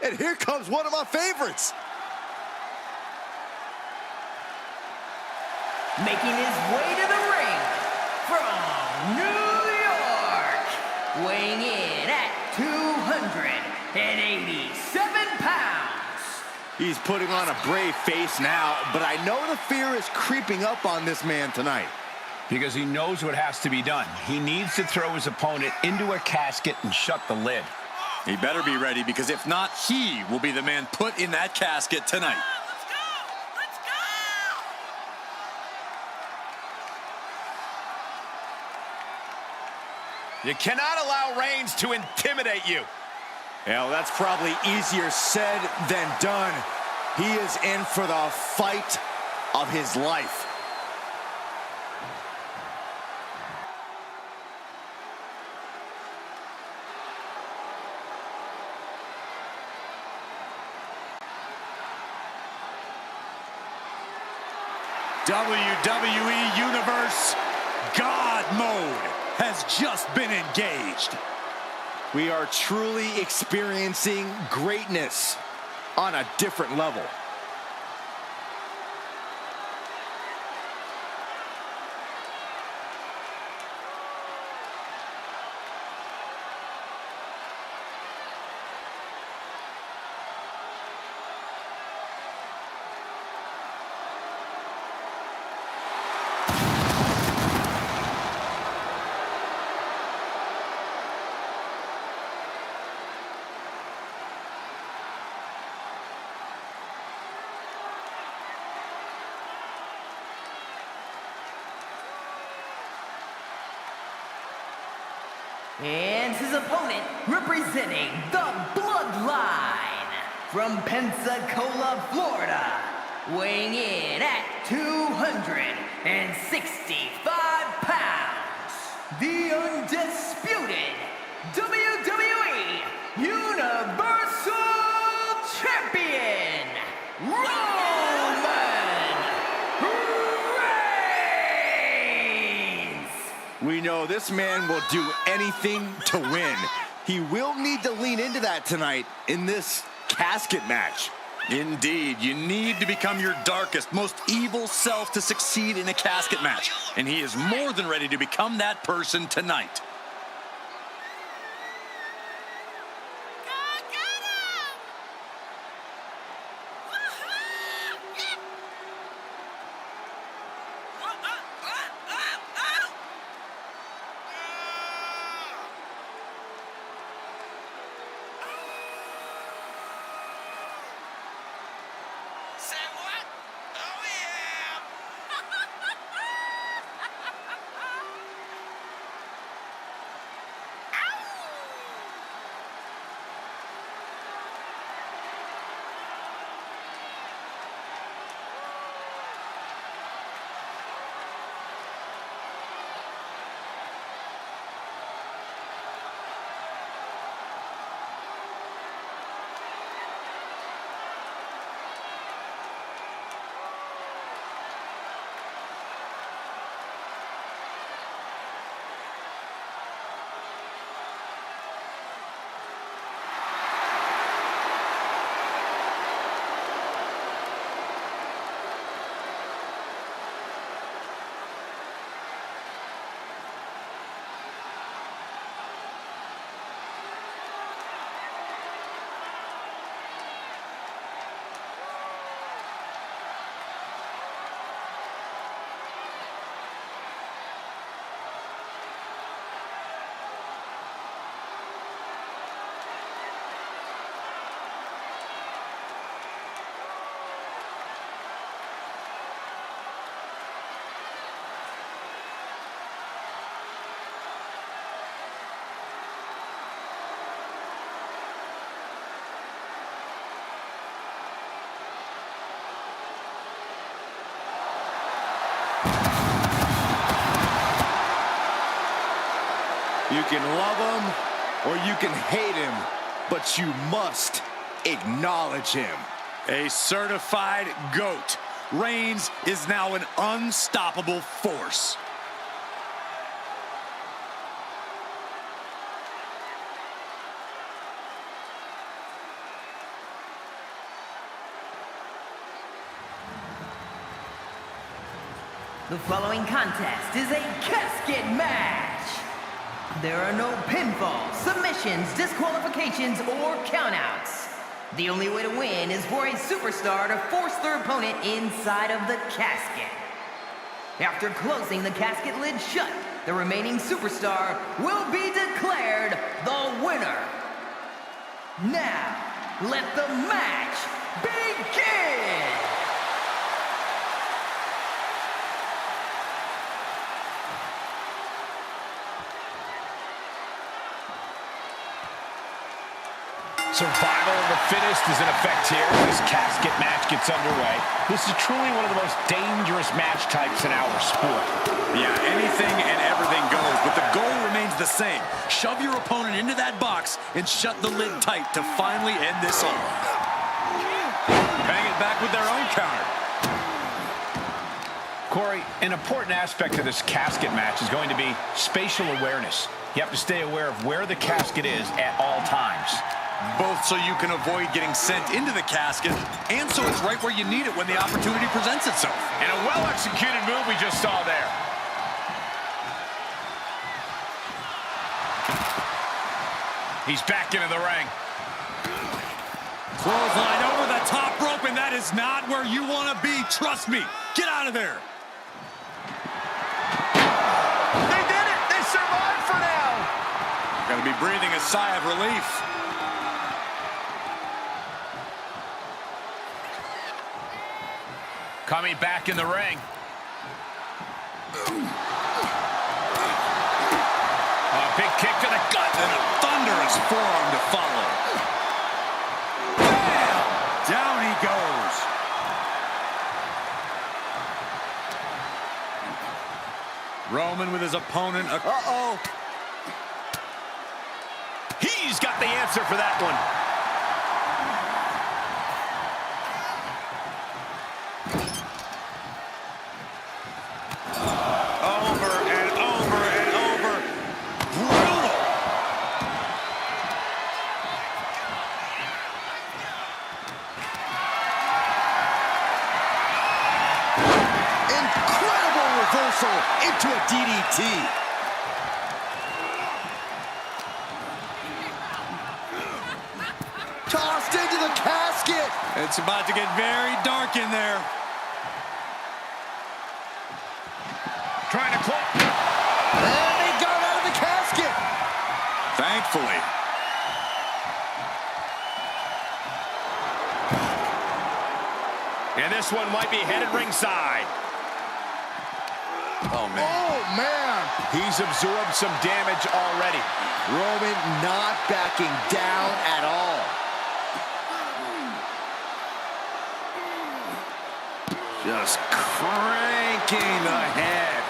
And here comes one of my favorites. Making his way to the ring from New York, weighing in at 287 pounds. He's putting on a brave face now, but I know the fear is creeping up on this man tonight. Because he knows what has to be done. He needs to throw his opponent into a casket and shut the lid. He better be ready, because if not, he will be the man put in that casket tonight. You cannot allow Reigns to intimidate you. Yeah, well, that's probably easier said than done. He is in for the fight of his life. WWE Universe God Mode has just been engaged. We are truly experiencing greatness on a different level. And his opponent, representing the Bloodline, from Pensacola, Florida, weighing in at 265 pounds, the undisputed WWE Universal Champion, Roman Reigns! We know this man will do anything to win. He will need to lean into that tonight in this casket match. Indeed, you need to become your darkest, most evil self to succeed in a casket match. And he is more than ready to become that person tonight. You can love him or you can hate him, but you must acknowledge him. A certified GOAT. Reigns is now an unstoppable force. The following contest is a casket match. There are no pinfalls, submissions, disqualifications, or countouts. The only way to win is for a superstar to force their opponent inside of the casket. After closing the casket lid shut, the remaining superstar will be declared the winner. Now, let the match begin! Survival of the fittest is in effect here. This casket match gets underway. This is truly one of the most dangerous match types in our sport. Yeah, anything and everything goes, but the goal remains the same. Shove your opponent into that box and shut the lid tight to finally end this all. Bang it back with their own counter. Corey, an important aspect of this casket match is going to be spatial awareness. You have to stay aware of where the casket is at all times. Both so you can avoid getting sent into the casket, and so it's right where you need it when the opportunity presents itself. And a well-executed move we just saw there. He's back into the ring. Clothesline over the top rope, and that is not where you want to be. Trust me. Get out of there. They did it! They survived for now! Gotta be breathing a sigh of relief. Coming back in the ring. A big kick to the gut. And a thunderous forearm to follow. Bam! Down he goes. Roman with his opponent. Uh-oh. He's got the answer for that one. Into a DDT. Tossed into the casket. It's about to get very dark in there. Trying to close. And they got out of the casket. Thankfully. And this one might be headed ringside. Oh, man. Oh, man. He's absorbed some damage already. Roman not backing down at all. Just cranking the head.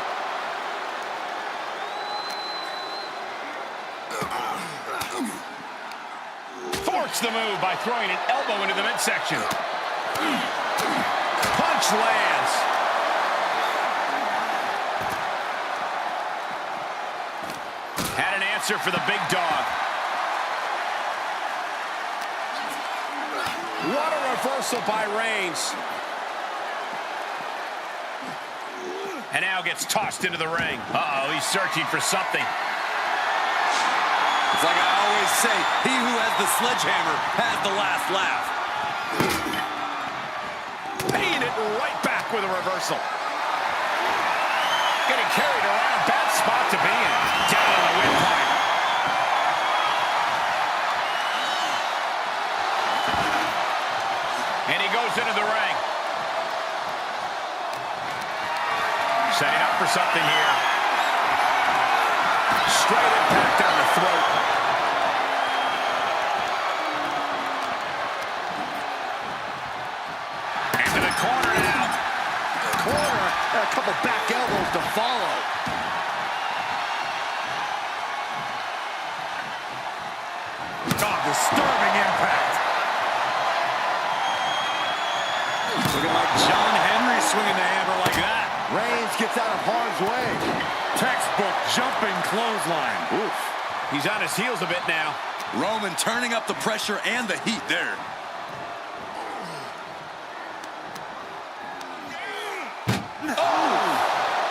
Thwarts the move by throwing an elbow into the midsection. Punch lands. Had an answer for the big dog. What a reversal by Reigns. And now gets tossed into the ring. Uh-oh, he's searching for something. It's like I always say, he who has the sledgehammer has the last laugh. Paying it right back with a reversal. Getting carried around, bad spot to be in. Down on the windpipe. And he goes into the ring. Setting up for something here. Straight impact on the throat. Into the corner now. Corner, a couple back elbows to follow. Oh, disturbing impact. Looking like John Henry swinging the hammer like that. Reigns gets out of harm's way. Textbook jumping clothesline. Oof. He's on his heels a bit now. Roman turning up the pressure and the heat there. Oh!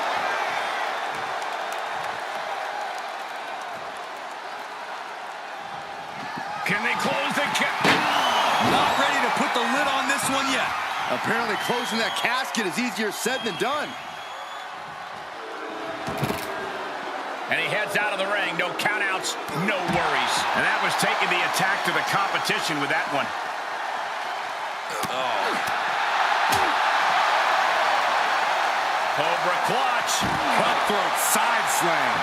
put the lid on this one yet. Apparently closing that casket is easier said than done. And he heads out of the ring. No countouts, no worries. And that was taking the attack to the competition with that one. Oh. Cobra clutch. Cutthroat side slam.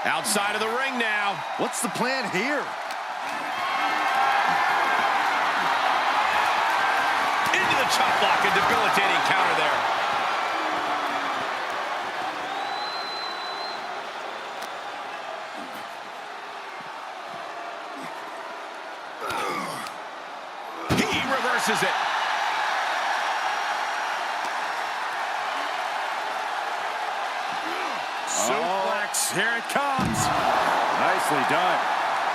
Outside of the ring now. What's the plan here? Into the chop block, a debilitating counter there. He reverses it. Suplex, here it comes. Nicely done.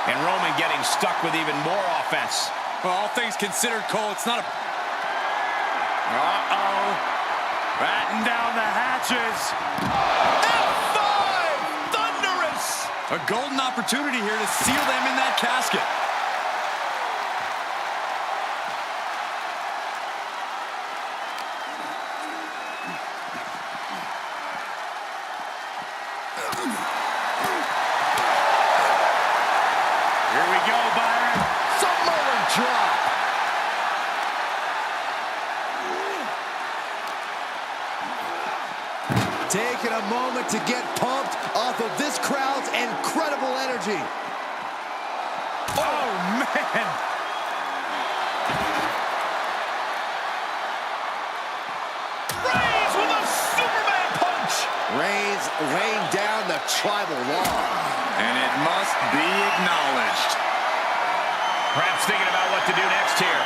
And Roman getting stuck with even more offense. Well, all things considered, Cole, it's not a... Uh-oh. Batten down the hatches. F5! Thunderous! A golden opportunity here to seal them in that casket. Here we go, Byron. Samoan drop. Taking a moment to get pumped off of this crowd's incredible energy. Oh, man. Reigns with a Superman punch! Reigns laying down the tribal law. And it must be acknowledged. Perhaps thinking about what to do next here.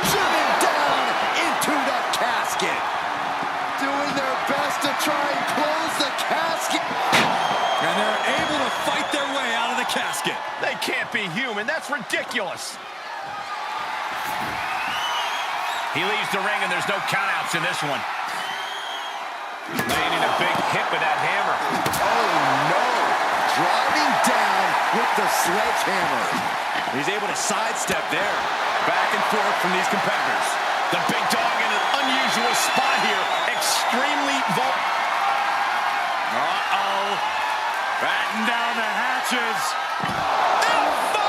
Driven down into the casket. Doing their best to try and close the casket. And they're able to fight their way out of the casket. They can't be human. That's ridiculous. He leaves the ring, and there's no countouts in this one. Landing a big hit with that hammer. Oh, no. Driving down with the sledgehammer. He's able to sidestep there. Back and forth from these competitors. The big dog in an unusual spot here. Extremely vulnerable. Uh-oh. Batten down the hatches. F5!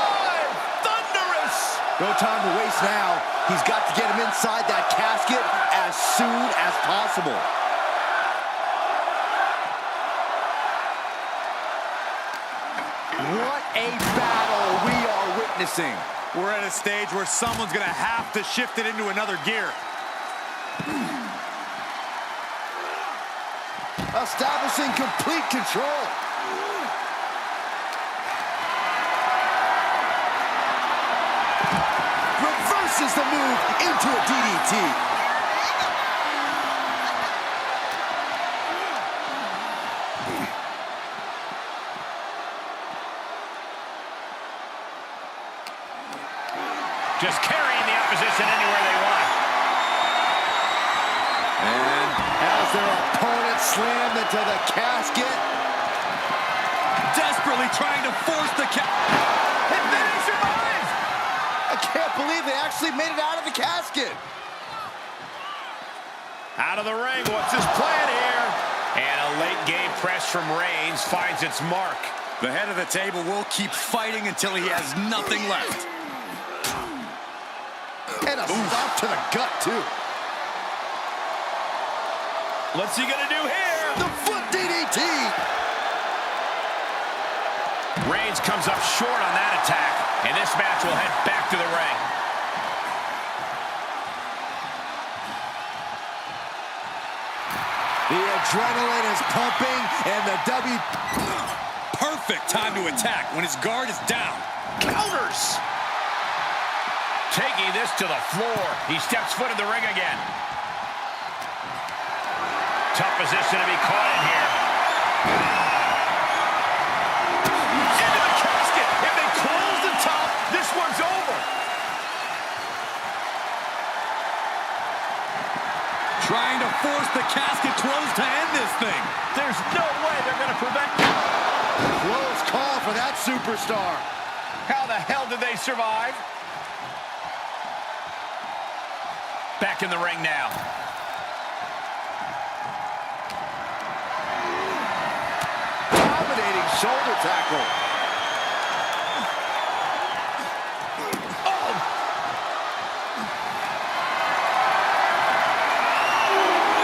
Thunderous! No time to waste now. He's got to get him inside that casket as soon as possible. What a battle we are witnessing. We're at a stage where someone's going to have to shift it into another gear. Establishing complete control. Reverses the move into a DDT. Just carrying the opposition anywhere they want. And as their opponent slammed into the casket. Desperately trying to force the And then he survives! I can't believe they actually made it out of the casket. Out of the ring, what's his plan here? And a late game press from Reigns finds its mark. The head of the table will keep fighting until he has nothing left. And a stop to the gut, too. What's he gonna do here? The foot DDT. Reigns comes up short on that attack, and this match will head back to the ring. The adrenaline is pumping, and the Perfect time to attack when his guard is down. Counters! Taking this to the floor. He steps foot in the ring again. Tough position to be caught in here. Into the casket. If they close the top, this one's over. Trying to force the casket closed to end this thing. There's no way they're going to prevent. close call for that superstar. superstar. How the hell did they survive? Back in the ring now. Dominating shoulder tackle. Oh!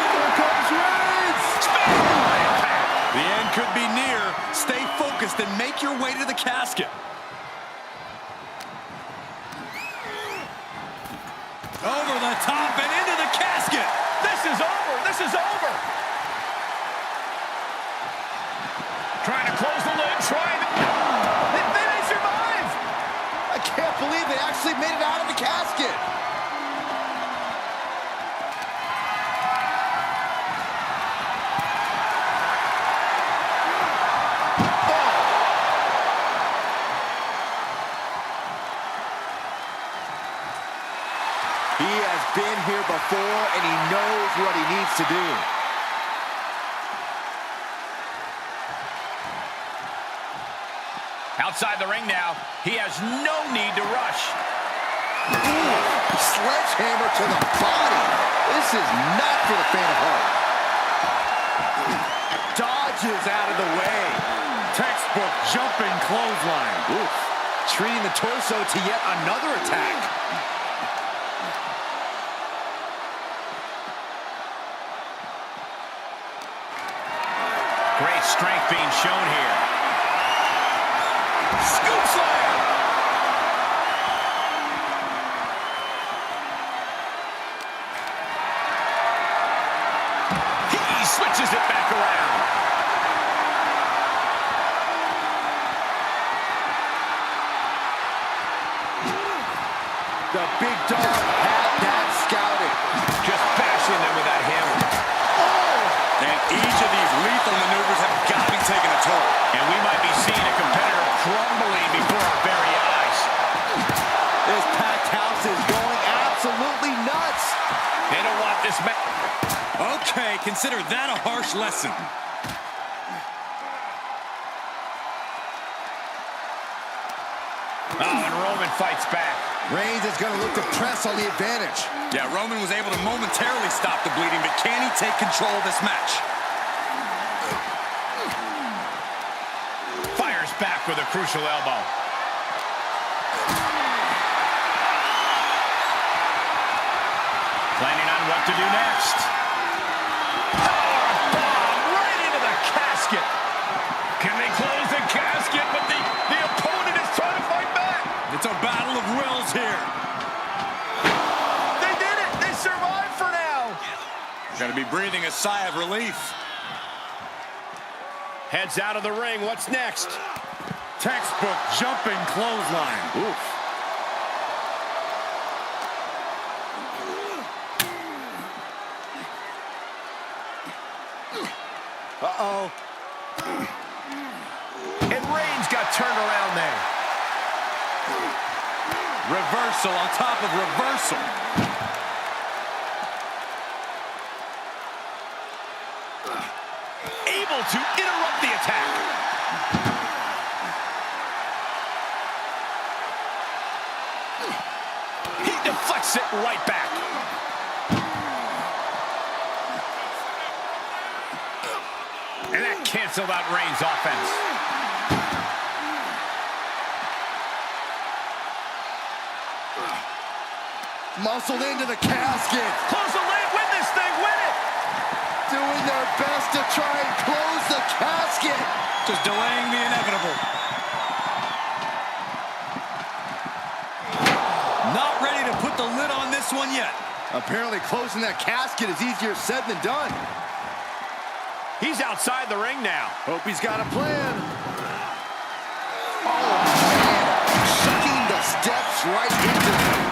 Here comes Reigns! The end could be near. Stay focused and make your way to the casket. Over the top and into the casket. This is over. This is over. Trying to close the lid. Trying to... They may survive. I can't believe they actually made it out of the casket. He has been here before, and he knows what he needs to do. Outside the ring now. He has no need to rush. Ooh, sledgehammer to the body. This is not for the faint of heart. Dodges out of the way. Textbook jumping clothesline. Oof. Treating the torso to yet another attack. Great strength being shown here. Scoop slam! He switches it back around. The big dog had that scouted. Just bashing them with that hammer. And each of these lethal maneuvers have got to be taking a toll. And we might be seeing a competitor crumbling before our very eyes. This packed house is going absolutely nuts. They don't want this match. Okay, consider that a harsh lesson. Oh, and Roman fights back. Reigns is going to look to press on the advantage. Yeah, Roman was able to momentarily stop the bleeding, but can he take control of this match? Fires back with a crucial elbow. Planning on what to do next. Power bomb right into the casket. Can they close the casket? But the opponent is trying to fight back. It's a battle of wills here. They did it. They survived for now. Gotta be breathing a sigh of relief. Heads out of the ring. What's next? Textbook jumping clothesline. Oof. Uh-oh. And Reigns got turned around there. Reversal on top of reversal. Able to interrupt the attack. He deflects it right back. And that canceled out Reigns' offense. Muscled into the casket. Close the lid, win this thing, win it! Doing their best to try and close the casket. Just delaying the inevitable. Not ready to put the lid on this one yet. Apparently closing that casket is easier said than done. He's outside the ring now. Hope he's got a plan. Oh, man. Chucking the steps right into them.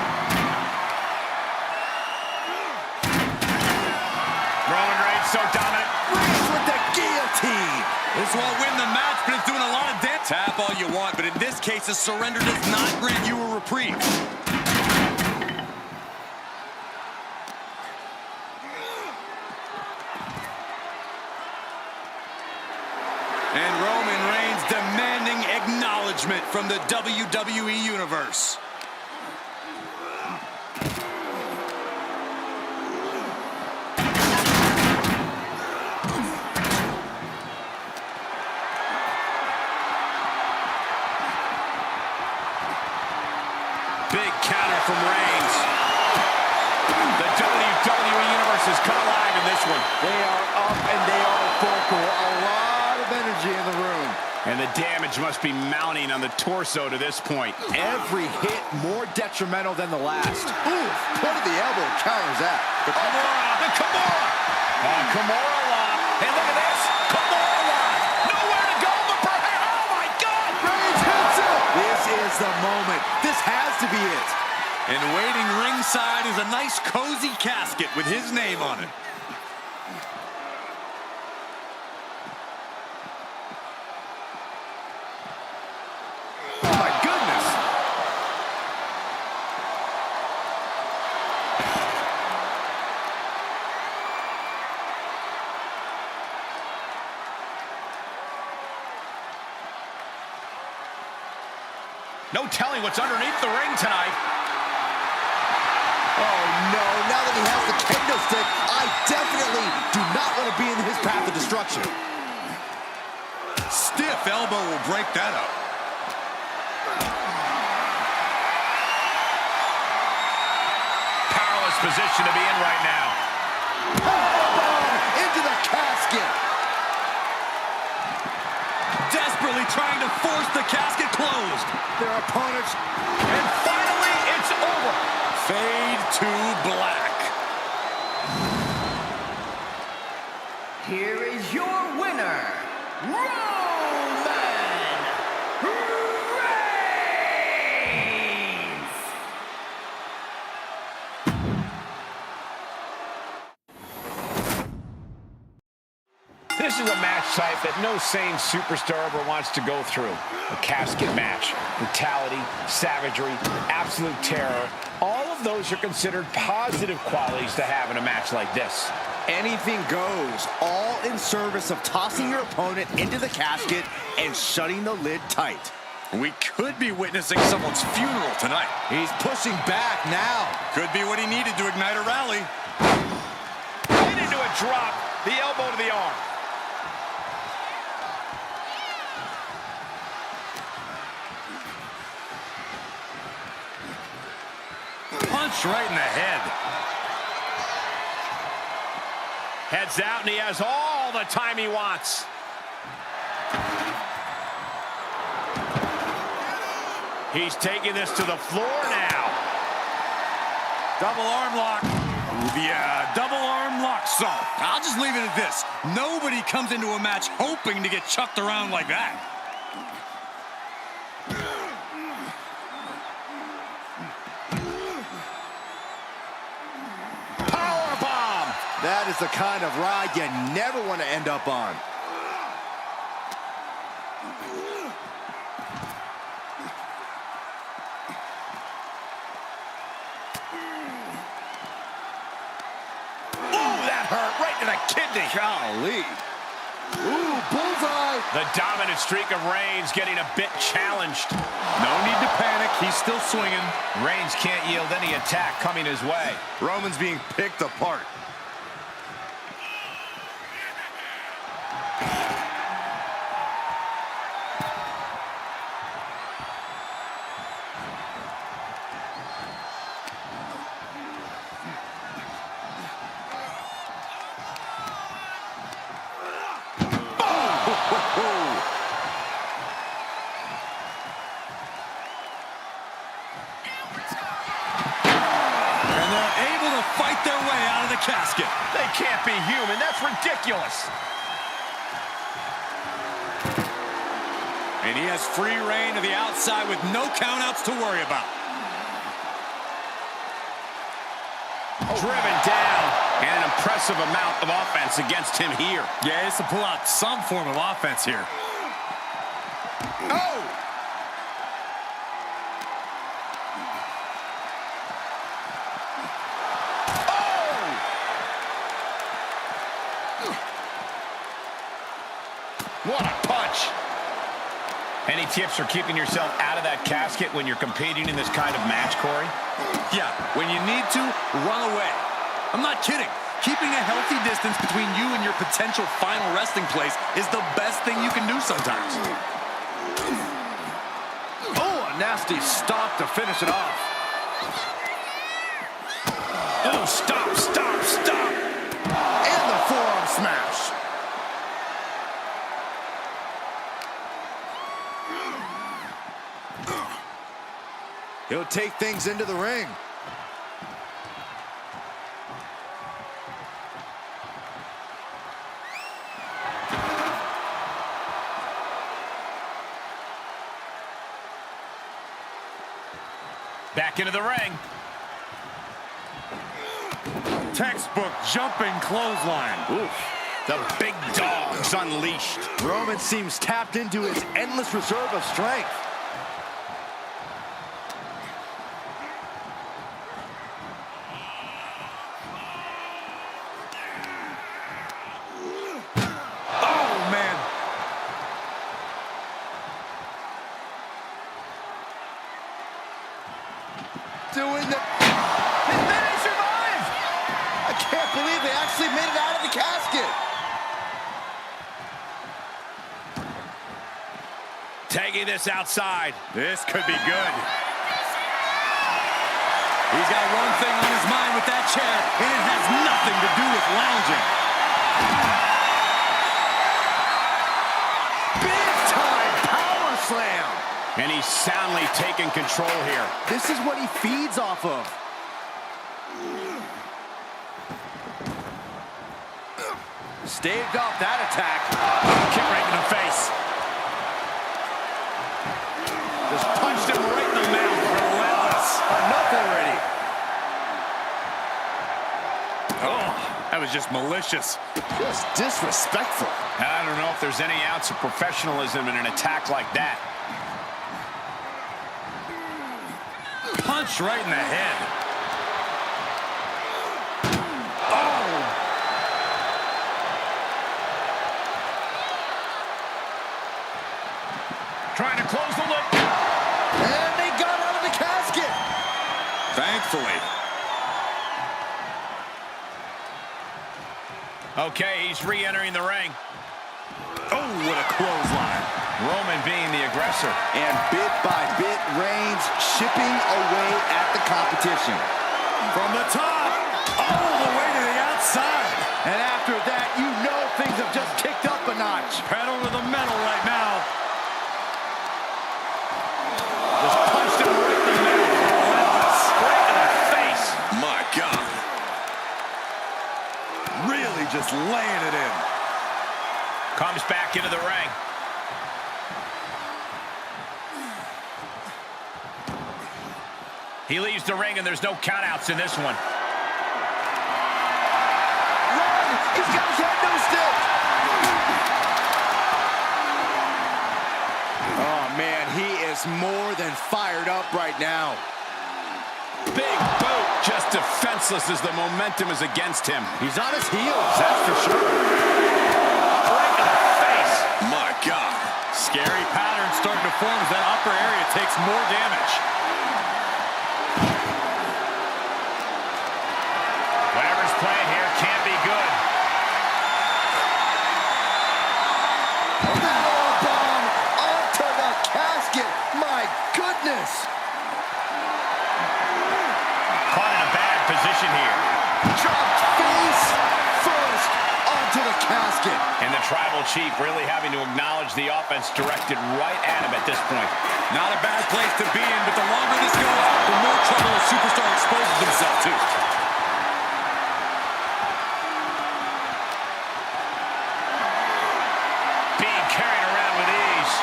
Roman Reigns so dominant. Reigns with the guillotine. This won't win the match, but it's doing a lot of damage. Tap all you want, but in this case, a surrender does not grant you a reprieve. And Roman Reigns demanding acknowledgement from the WWE Universe. Big counter from Reigns. The WWE Universe has come alive in this one. They are up and they are vocal. A lot of energy in the room. And the damage must be mounting on the torso to this point. Every hit more detrimental than the last. Ooh, point of the elbow counters that. The Kimura. Kimura lock. Hey, look at this. Kimura lock. Nowhere to go but perhaps. Oh, my God. Reigns hits it. This is the moment. This has to be it. And waiting ringside is a nice cozy casket with his name on it. Oh my goodness. No telling what's underneath the ring tonight. Oh no, now that he has the kendo stick, I definitely do not want to be in his path of destruction. Stiff elbow will break that up. Powerless position to be in right now. Powerbomb into the casket. Desperately trying to force the casket closed. Their opponents. And finally, it's over. Fade to black. Here is your winner, Roman Reigns! This is a match type that no sane superstar ever wants to go through. A casket match. Brutality, savagery, absolute terror. All of those are considered positive qualities to have in a match like this. Anything goes, all in service of tossing your opponent into the casket and shutting the lid tight. We could be witnessing someone's funeral tonight. He's pushing back now. Could be what he needed to ignite a rally. Right into a drop. The elbow to the arm. Punch right in the head. Heads out, and he has all the time he wants. He's taking this to the floor now. Double arm lock. Yeah, double arm lock. So, I'll just leave it at this. Nobody comes into a match hoping to get chucked around like that. That is the kind of ride you never want to end up on. Ooh, that hurt right to the kidney. Golly. Ooh, bullseye. The dominant streak of Reigns getting a bit challenged. No need to panic. He's still swinging. Reigns can't yield any attack coming his way. Roman's being picked apart. Fight their way out of the casket. They can't be human. That's ridiculous. And he has free reign to the outside with no countouts to worry about. Driven down. And an impressive amount of offense against him here. Yeah, he has to pull out some form of offense here. Oh! What a punch. And he tips for keeping yourself out of that casket when you're competing in this kind of match, Corey? Yeah, when you need to, run away. I'm not kidding. Keeping a healthy distance between you and your potential final resting place is the best thing you can do sometimes. Oh, a nasty stop to finish it off. Oh, stop, stop, stop. And the forearm smash. He'll take things into the ring. Back into the ring. Textbook jumping clothesline. Oof. The big dog's unleashed. Roman seems tapped into his endless reserve of strength. Oh, man. Doing the... And then he survived! I can't believe they actually made it out of the casket. Taking this outside. This could be good. He's got one thing on his mind with that chair, and it has nothing to do with lounging. Big time power slam. And he's soundly taking control here. This is what he feeds off of. Staved off that attack. Kick right in the face. Just punched him right in the mouth. Relentless. Enough already. Oh, that was just malicious. Just disrespectful. I don't know if there's any ounce of professionalism in an attack like that. Punch right in the head. Trying to close the lip. And they got out of the casket. Thankfully. Okay, he's re-entering the ring. Oh, what a clothesline. Roman being the aggressor. And bit by bit, Reigns chipping away at the competition. From the top, all the way to the outside. And after that, you know things have just kicked up a notch. Pedal to the metal right now. Just punched him right in the mouth. Relentless. Right in the face. My God. Really just laying it in. Comes back into the ring. He leaves the ring, and there's no countouts in this one. Run! He's got his head no stick! Oh, man, he is more than fired up right now. Big boot, just defenseless as the momentum is against him. He's on his heels, that's for sure. Right in the face. My God. Scary pattern starting to form as that upper area takes more damage. Whatever's playing here can't be good. Powerbomb onto the casket. My goodness. Caught in a bad position here. Dropped face first onto the casket. And the tribal chief really having to acknowledge the offense directed right at him at this point. Not a bad place to be in, but the longer this goes, the more trouble a superstar exposes himself to. Being carried around with ease.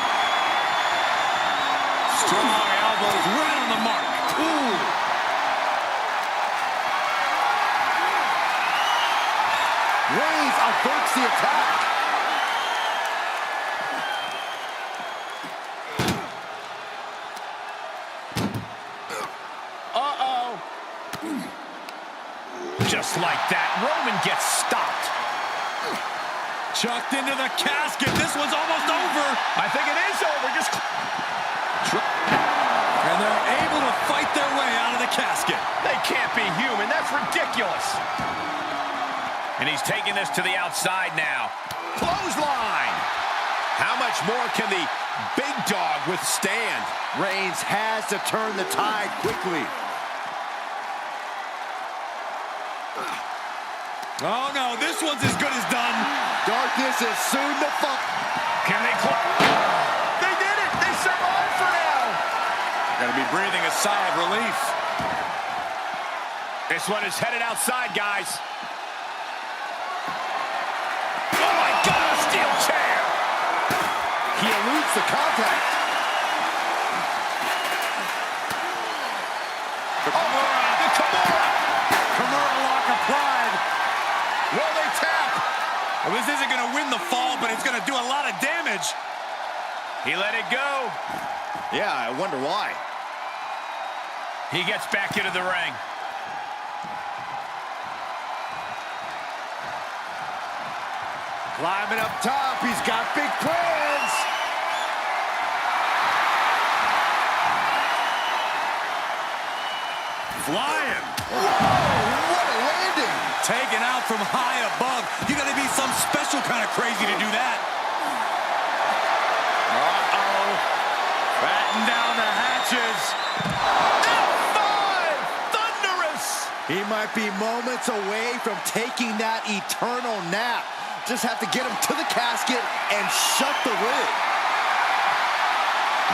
Strong elbows right on the mark. Ooh. Reigns averts the attack. Uh-oh. Just like that, Roman gets stopped. Chucked into the casket. This one's almost over. I think it is over. And they're able to fight their way out of the casket. They can't be human. That's ridiculous. And he's taking this to the outside now. Clothesline. How much more can the big dog withstand? Reigns has to turn the tide quickly. Oh, no, this one's as good as done. Darkness is soon to fall. Can they close? They did it. They survived for now. Gonna be breathing a sigh of relief. This one is headed outside, guys. Oh, my God, a steel chair. He eludes the contact. Kimura lock applied. Will they tap? Well, this isn't going to win the fall, but it's going to do a lot of damage. He let it go. Yeah, I wonder why. He gets back into the ring. Climbing up top, he's got big plans. Flying. Whoa, what a landing. Taken out from high above. You got to be some special kind of crazy to do that. Uh-oh. Batten down the hatches. F5! Thunderous! He might be moments away from taking that eternal nap. Just have to get him to the casket and shut the lid.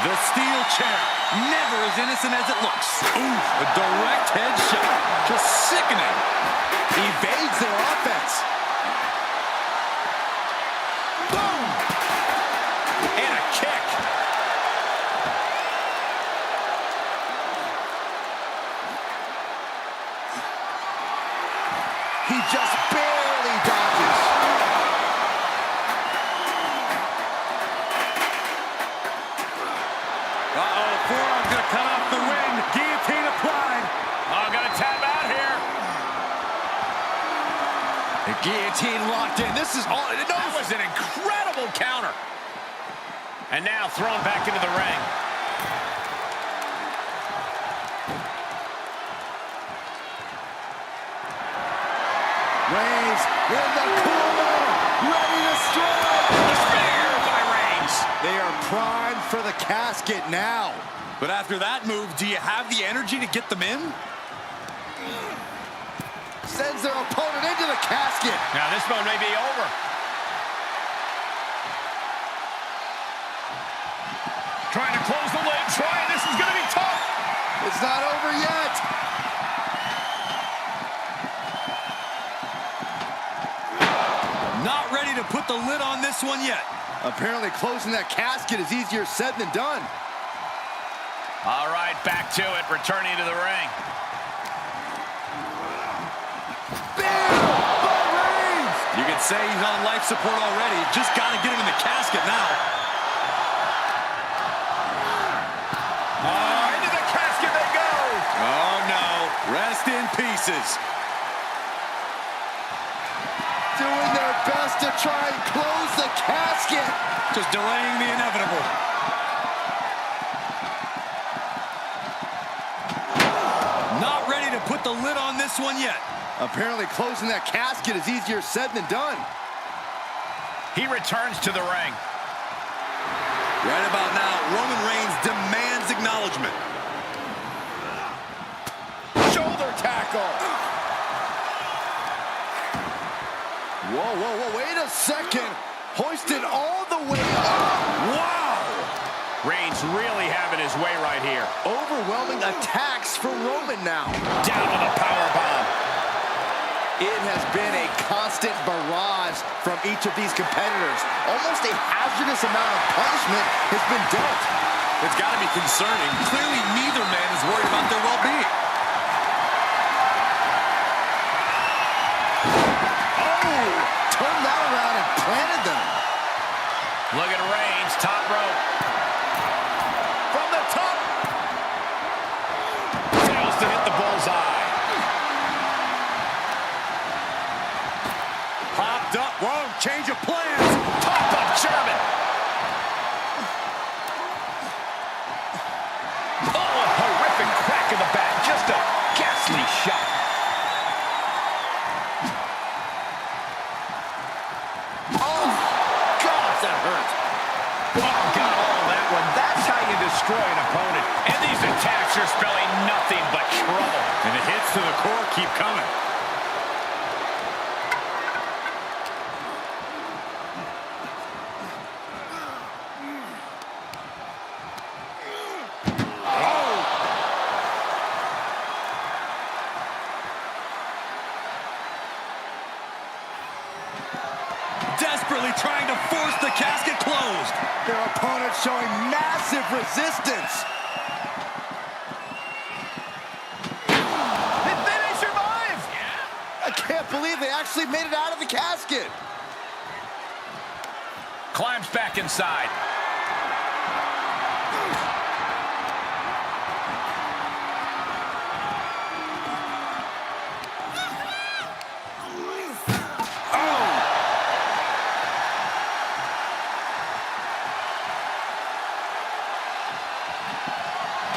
The steel chair, never as innocent as it looks. Ooh, a direct headshot, just sickening. Evades their offense. Boom! And a kick. He just barely dodges. Uh-oh, forearm's gonna cut off the wind. Guillotine applied. Oh, gonna tap out here. The guillotine locked in. This is all. No, That was an incredible counter. And now thrown back into the ring. Reigns in the corner, ready to strike. The spear by Reigns. They are primed for the casket now. But after that move, do you have the energy to get them in? Sends their opponent into the casket. Now this one may be over. Trying to close the lid. This is going to be tough. It's not over yet. Not ready to put the lid on this one yet. Apparently closing that casket is easier said than done. All right, back to it. Returning to the ring. Bam! By Reigns! You can say he's on life support already. Just got to get him in the casket now. Into the casket they go. Oh, no. Rest in pieces. Doing their best to try and close the casket. Just delaying the inevitable. Not ready to put the lid on this one yet. Apparently closing that casket is easier said than done. He returns to the ring. Right about now, Roman Reigns demands acknowledgement. Shoulder tackle. Whoa, whoa, whoa, wait a second. Hoisted all the way up. Wow. Reigns really having his way right here. Overwhelming attacks from Roman now. Down with a powerbomb. It has been a constant barrage from each of these competitors. Almost a hazardous amount of punishment has been dealt. It's got to be concerning. Clearly, neither man is worried about their well-being. Oh, turned that around and planted them. Look at Reigns, top rope. From the top. Fails to hit the bullseye. Popped up. Whoa, change of plans. kicks are spelling nothing but trouble. And the hits to the core keep coming. Desperately trying to force the casket closed. Their opponent showing massive resistance. They may survive. I can't believe they actually made it out of the casket. Climbs back inside.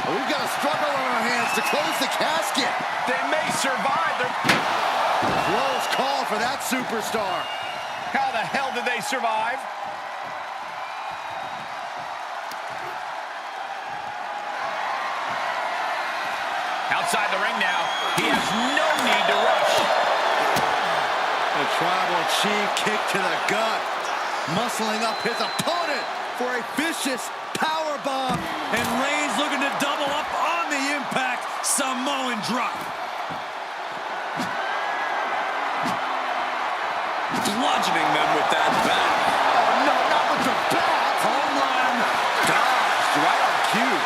We've got a struggle on our hands to close the casket. They may survive. Close call for that superstar. How the hell did they survive? Outside the ring now. He has no need to rush. The Tribal Chief kick to the gut, muscling up his opponent for a vicious power bomb. And Reigns looking to double up on the impact. Samoan drop. Bludgeoning them with that bat. Oh, no, not with the bat. Home run. Dodged right on cue.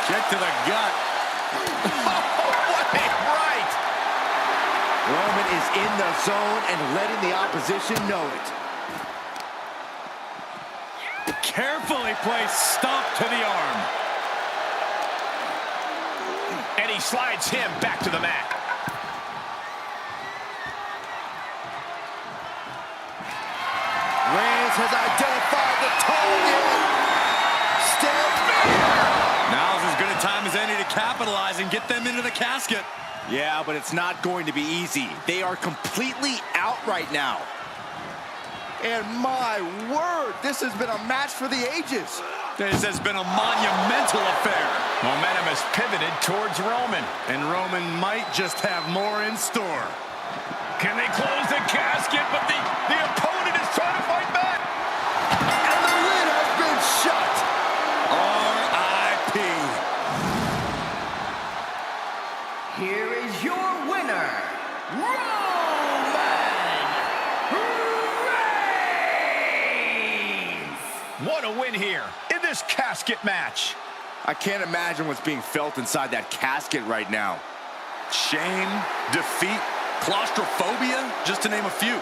Kick to the gut. What a right! Roman is in the zone and letting the opposition know it. Carefully placed stomp to the arm. And he slides him back to the mat. Reigns has identified the target. Still Now's as good a time as any to capitalize and get them into the casket. Yeah, but it's not going to be easy. They are completely out right now. And my word, this has been a match for the ages. This has been a monumental affair. Momentum has pivoted towards Roman. And Roman might just have more in store. Can they close the casket? But the opponent is trying to fight back. And the lid has been shut. R.I.P. Here is your winner, Roman Reigns! What a win here in this casket match. I can't imagine what's being felt inside that casket right now. Shame, defeat, claustrophobia, just to name a few.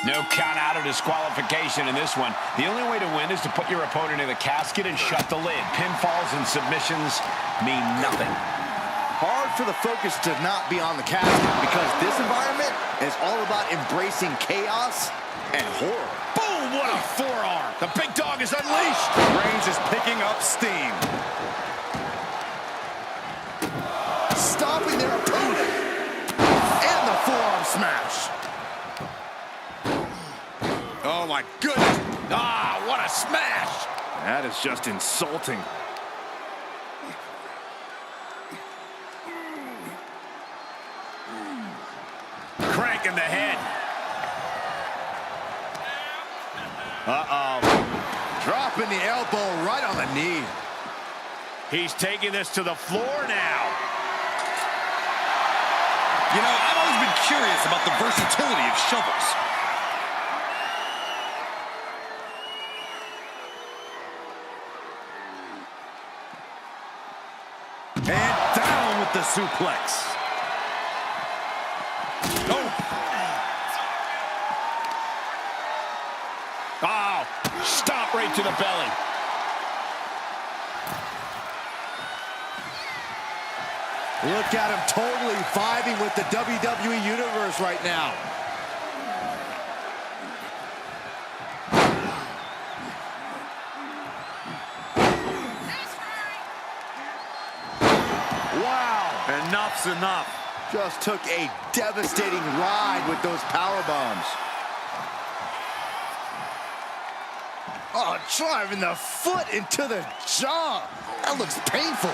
No count out or disqualification in this one. The only way to win is to put your opponent in the casket and shut the lid. Pinfalls and submissions mean nothing. Hard for the focus to not be on the casket because this environment is all about embracing chaos and horror. Boom! What a forearm! The big dog is unleashed! Reigns is picking up steam. Stopping their opponent. And the forearm smash. Oh my goodness. Ah, what a smash! That is just insulting. Crank in the head. Uh-oh. Dropping the elbow right on the knee. He's taking this to the floor now. You know, I've always been curious about the versatility of shovels. And down with the suplex. Oh. Oh, stop right to the belly. Look at him totally vibing with the WWE Universe right now. Wow. Enough's enough. Just took a devastating ride with those power bombs. Oh, driving the foot into the jaw. That looks painful.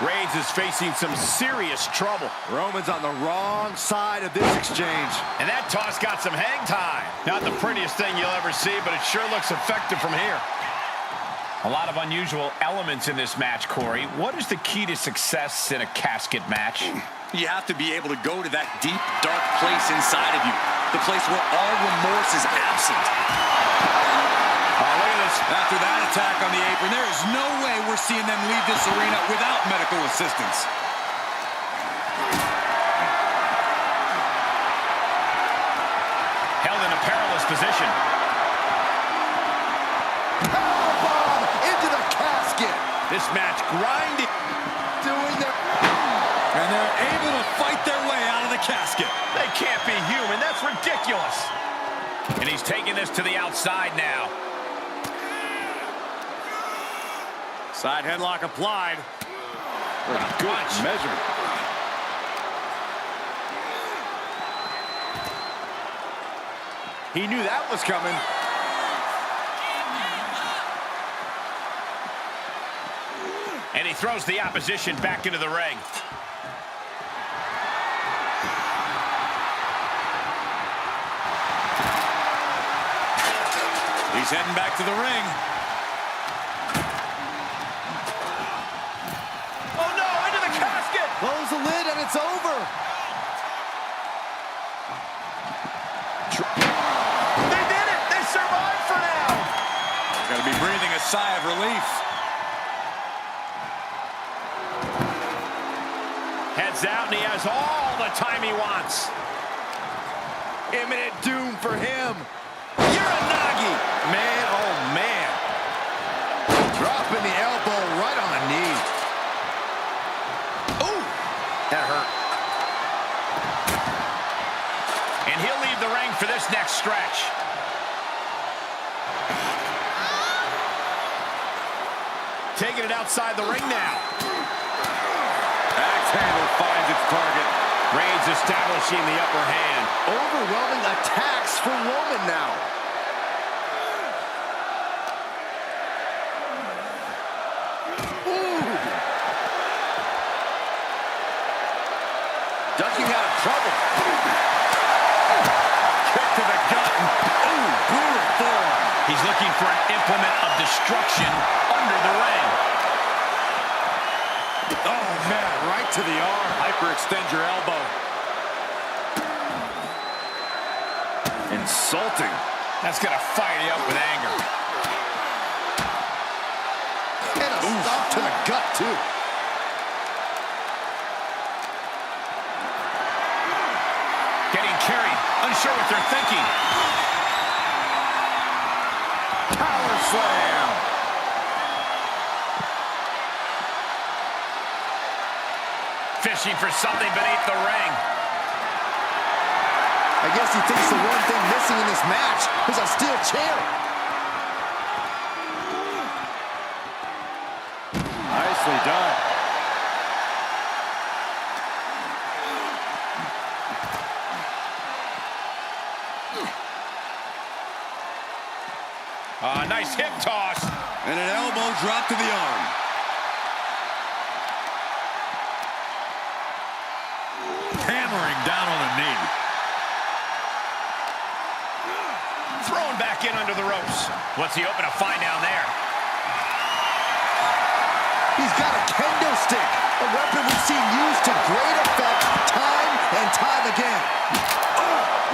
Reigns is facing some serious trouble. Roman's on the wrong side of this exchange. And that toss got some hang time. Not the prettiest thing you'll ever see, but it sure looks effective from here. A lot of unusual elements in this match, Corey. What is the key to success in a casket match? You have to be able to go to that deep, dark place inside of you. The place where all remorse is absent. Oh, look at this. After that attack on the apron, there is no way we're seeing them leave this arena without medical assistance. Held in a perilous position. Powerbomb into the casket. This match grinding. Doing the... And they're able to fight their way out of the casket. They can't be human. That's ridiculous. And he's taking this to the outside now. Side headlock applied. Good measurement. He knew that was coming. And he throws the opposition back into the ring. He's heading back to the ring. Oh no, into the casket! Close the lid and it's over. They did it! They survived for now! Got to be breathing a sigh of relief. Heads out and he has all the time he wants. Imminent doom for him. Uranagi. Man, oh man. Dropping the elbow right on the knee. Ooh, that hurt. And he'll leave the ring for this next stretch. Taking it outside the ring now. Axe handle finds its target. Reigns establishing the upper hand. Overwhelming attacks for Roman now. Ooh. Ducking out of trouble. Kick to the gut. Ooh, brutal form. He's looking for an implement of destruction under the ring. Oh, man, right to the arm. Hyperextend your elbow. Insulting. That's going to fire you up with anger. And a stomp to the gut, too. Getting carried, unsure what they're thinking. Power slam. Fishing for something beneath the ring. I guess he thinks the one thing missing in this match is a steel chair. Nicely done. Nice hip toss. And an elbow drop to the arm. Hammering down on the knee. Thrown back in under the ropes. What's he open to find down there? He's got a kendo stick, a weapon we've seen used to great effect time and time again.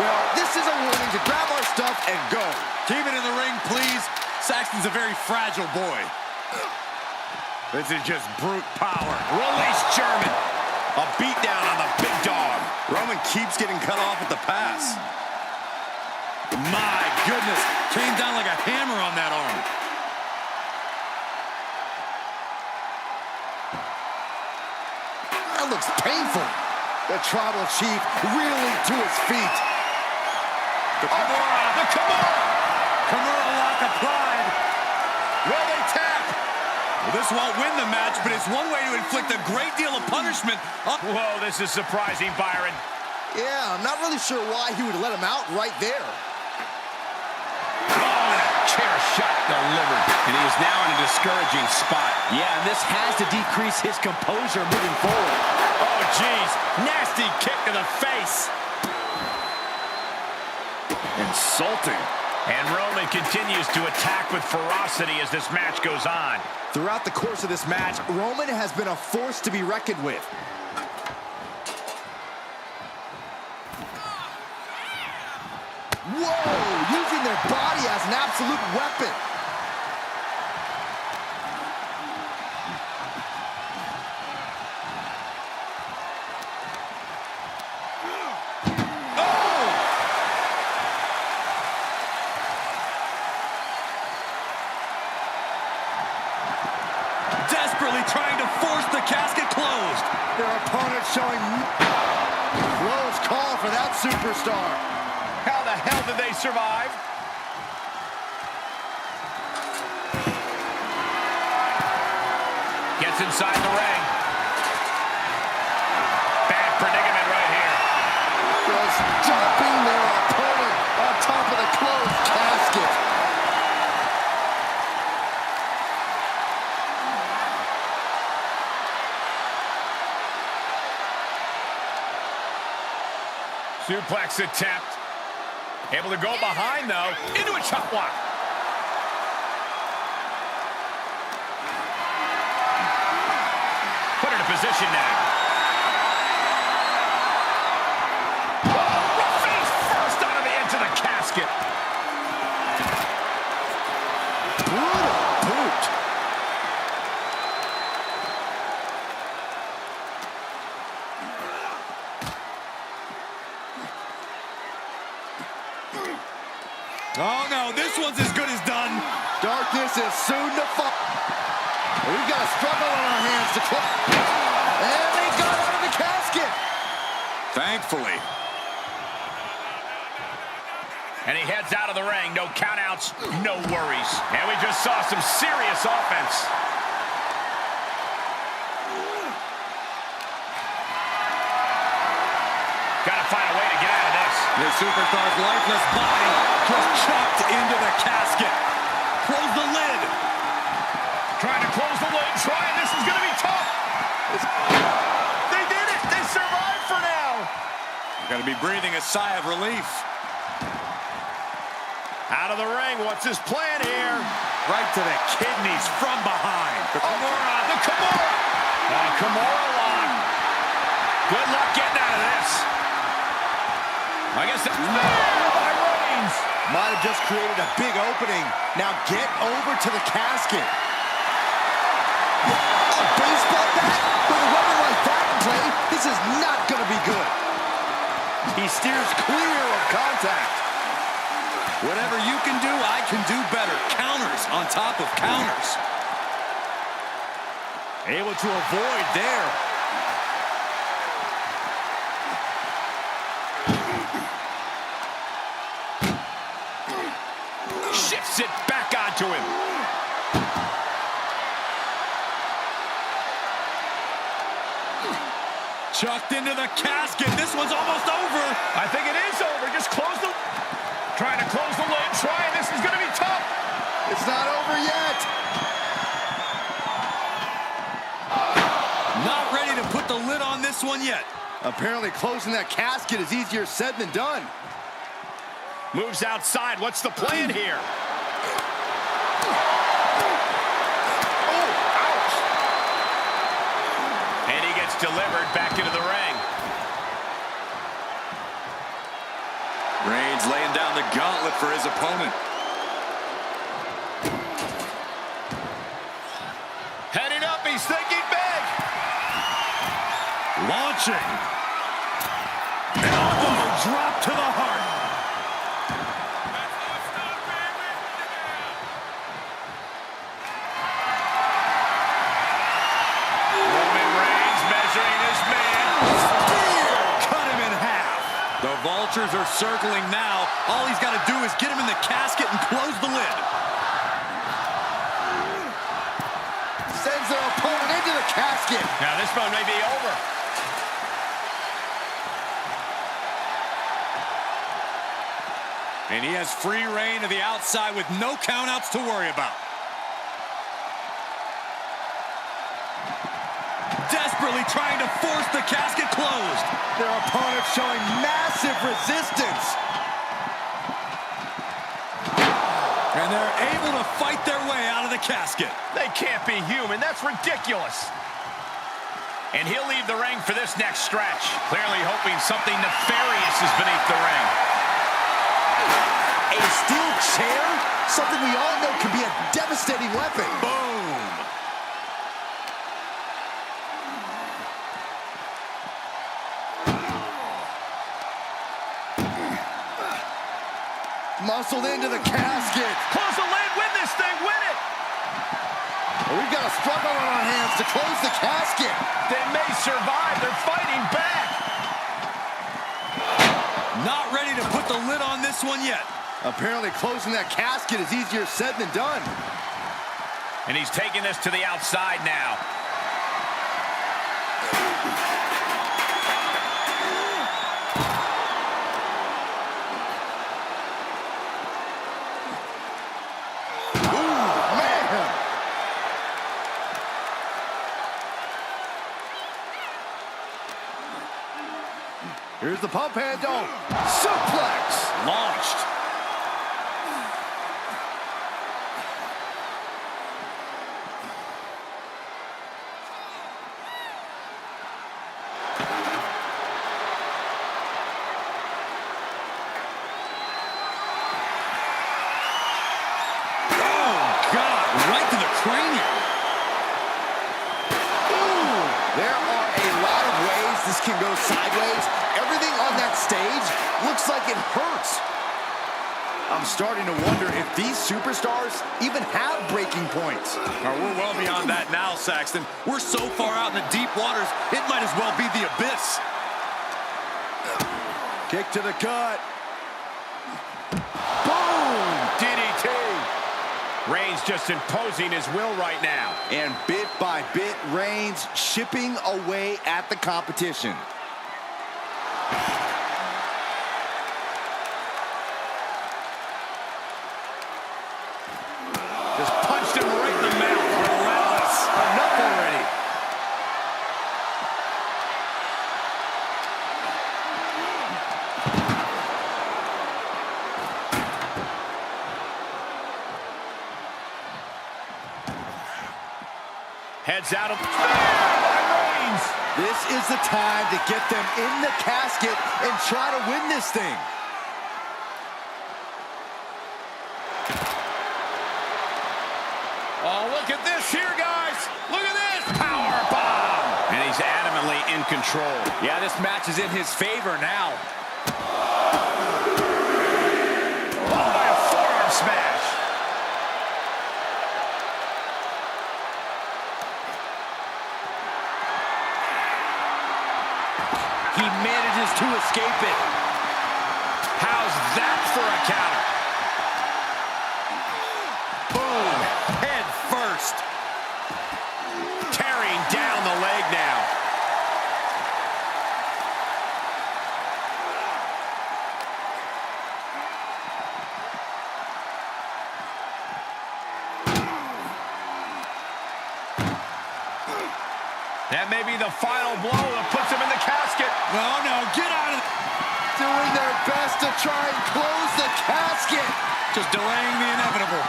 Well, this is a warning to grab our stuff and go. Keep it in the ring, please. Saxton's a very fragile boy. This is just brute power. Release German. A beatdown on the big dog. Roman keeps getting cut off at the pass. My goodness, came down like a hammer on that arm. That looks painful. The tribal chief reeling to his feet. The Kimura. The Kimura. Kimura lock applied. Will they tap? Well, this won't win the match, but it's one way to inflict a great deal of punishment. Whoa, this is surprising, Byron. Yeah, I'm not really sure why he would let him out right there. Oh, and a chair shot delivered. And he is now in a discouraging spot. Yeah, and this has to decrease his composure moving forward. Oh, geez. Nasty kick to the face. Insulting. And Roman continues to attack with ferocity as this match goes on. Throughout the course of this match, Roman has been a force to be reckoned with. Whoa! Using their body as an absolute weapon. Desperately trying to force the casket closed. Their opponent showing close call for that superstar. How the hell did they survive? Gets inside the ring. Bad predicament right here. Just dumping their opponent on top of the closed casket. Suplex attempt. Able to go behind, though. Into a chop block. Put it in position now. Oh, face first onto the edge of the casket. Brutal boot. Oh, no, this one's as good as done. Darkness is soon to fall. We've got a struggle on our hands to close. And they got out of the casket. Thankfully. And he heads out of the ring. No countouts, no worries. And we just saw some serious offense. Gotta find a way to get out of this. The superstar's lifeless body just chucked into the casket. Close the lid. Trying to close the lid. Trying. This is gonna be tough. They did it. They survived for now. Gotta be breathing a sigh of relief. Out of the ring. What's his plan here? Right to the kidneys from behind. The Kimura. The Kimura. Kimura lock. Good luck getting out of this. I guess that's by Reigns. Might have just created a big opening. Now get over to the casket. A baseball bat? With a weapon like that in play, this is not going to be good. He steers clear of contact. Whatever you can do, I can do better. Counters on top of counters. Able to avoid there. Shifts it back onto him. Chucked into the casket. This one's almost over. I think it is over. Just close the... Trying to close the lid. Trying. This is going to be tough. It's not over yet. Not ready to put the lid on this one yet. Apparently closing that casket is easier said than done. Moves outside. What's the plan here? Oh, ouch. And he gets delivered back into the ring. Reigns laying down the gauntlet for his opponent. Heading up, he's thinking big. Launching. Elbow drop to the heart. Roman Reigns measuring his man. Spear! Cut him in half. The vultures are circling now. All he's got to do is get him in the casket and close the lid. Sends their opponent into the casket. Now this one may be over. And he has free reign to the outside with no countouts to worry about. Desperately trying to force the casket closed. Their opponent showing massive resistance. And they're able to fight their way out of the casket. They can't be human. That's ridiculous. And he'll leave the ring for this next stretch. Clearly hoping something nefarious is beneath the ring. A steel chair? Something we all know can be a devastating weapon. Boom. Muscled into the casket. Close the lid, win this thing, win it! We've got a struggle on our hands to close the casket. They may survive, they're fighting back. Not ready to put the lid on this one yet. Apparently closing that casket is easier said than done. And he's taking this to the outside now. Here's the pump handle. Suplex. Launched. Oh, God. Right to the cranium. There are a lot of ways this can go sideways. Everything on that stage looks like it hurts. I'm starting to wonder if these superstars even have breaking points. We're well beyond that now, Saxton. We're so far out in the deep waters, it might as well be the abyss. Kick to the gut. Boom! DDT. Reigns just imposing his will right now. And bit by bit, Reigns chipping away at the competition. Just punched him right in the mouth. Relentless. Enough already. Heads out of by Reigns. This is the time to get them in the casket and try to win this thing. Oh, look at this here, guys. Look at this. Power bomb. And he's adamantly in control. Yeah, this match is in his favor now. Oh, by a forearm smash. He manages to escape it. How's that for a counter? Boom. Head first. Tearing down the leg now. That may be the final blow that puts him in the casket. No, no, get out of it. Doing their best to try and close the casket. Just delaying the inevitable.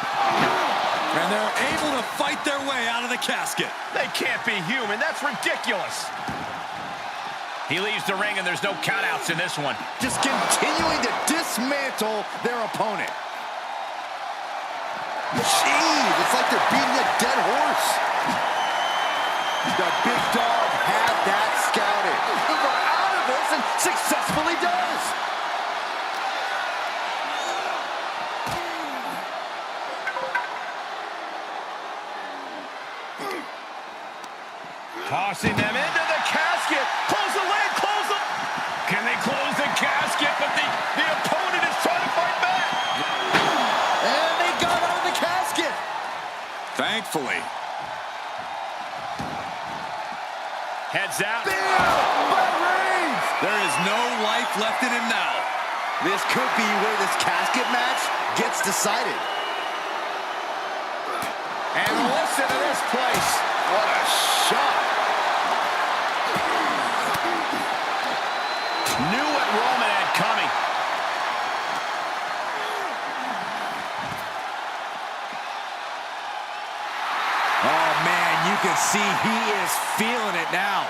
And they're able to fight their way out of the casket. They can't be human. That's ridiculous. He leaves the ring, and there's no countouts in this one. Just continuing to dismantle their opponent. Jeez, it's like they're beating a dead horse. The big dog had that scouted. He'll go out of this and successfully does. Tossing them into the casket. Close the lid, close them. Can they close the casket? But the opponent is trying to fight back. And they got out of the casket. Thankfully. Heads out. Bam! By Reigns! There is no life left in him now. This could be where this casket match gets decided. And listen to this place. What a shot. Knew what Roman had coming. Oh, man, you can see he is feeling it now.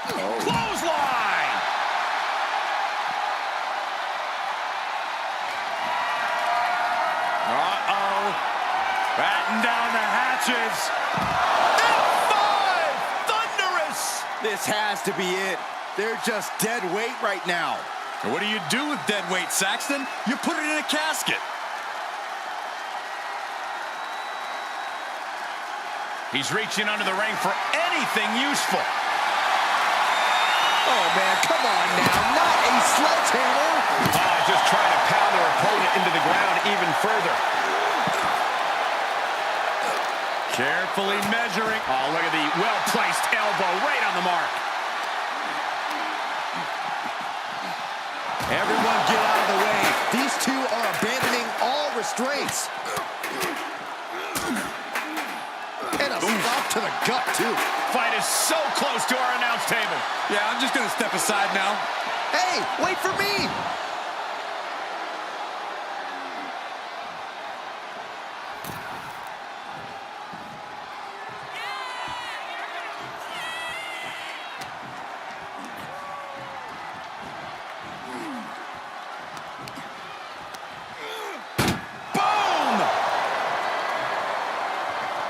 Clothesline! Uh-oh. Batten down the hatches. F5! Thunderous! This has to be it. They're just dead weight right now. And what do you do with dead weight, Saxton? You put it in a casket. He's reaching under the ring for anything useful. Oh, man, come on now. Not a sledgehammer. Just trying to pound their opponent into the ground even further. Carefully measuring. Oh, look at the well-placed elbow right on the mark. Everyone get out of the way. These two are abandoning all restraints. And a stop to the gut, too. Fight is so close to our announce table. Yeah, I'm just going to step aside now. Hey, wait for me.